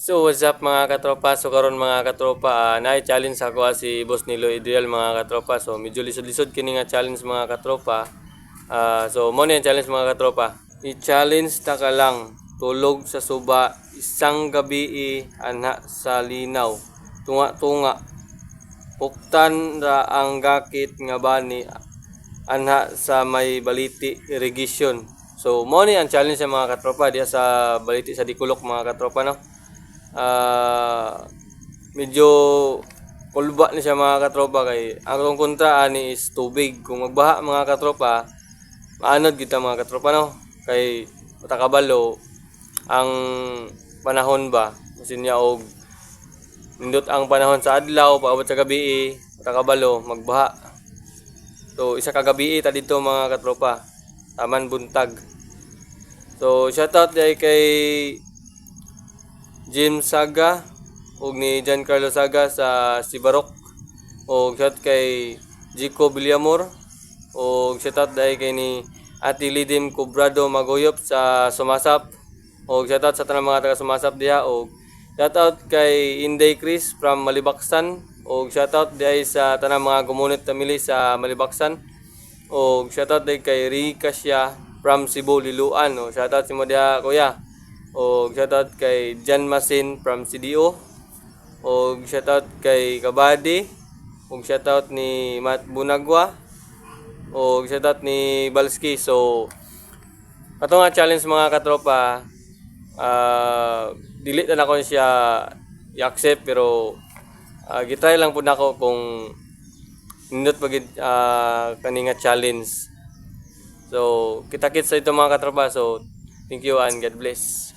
So what's up mga katropa? So karon mga katropa, na-challenge ako si Boss Nilo Ideal mga katropa. So medyo lisod-lisod kini nga challenge mga katropa. So mo ni ang challenge mga katropa. I-challenge ta ka lang tulog sa suba isang gabi anha sa linaw. Tunga-tunga. Puktan ra ang gakit nga bani anha sa may baliti irrigation. So mo ni ang challenge sa mga katropa diya sa baliti sa Dikulok mga katropa no. Medyo kulba ni siya mga katropa kay ang kontra ani is tubig. Kung magbaha mga katropa, maanod kita mga katropa no. Kay matakabalo ang panahon ba. Kasi niya og nindot ang panahon sa adlaw paabot sa gabi matakabalo magbaha. So isa ka gabi ta dito mga katropa. Taman buntag. So shoutout kay Jim Saga ug ni Giancarlo Saga sa Sibarok ug shout kay Jico Villamor ug shoutout dai kay ni Ati Lidim Cobrado Magoyop sa Sumasap ug shoutout sa tanang mga taga Sumasap diha ug shoutout kay Inday Chris from Malibaksan ug shoutout dai sa tanang mga community family sa Malibaksan ug shoutout dai kay Rika Cassia from Cebu Liluan ug shoutout si mo diha kuya. O shoutout kay Jan Masin from CDO. O shoutout kay Kabadi. O shoutout ni Matt Bunagwa. O shoutout ni Balski. So ato nga challenge mga katropa. Dili na ako siya i-accept pero gitry lang po nako kung nindot pagid kani nga challenge. So kita-kits sa ito mga katropa. So thank you and God bless.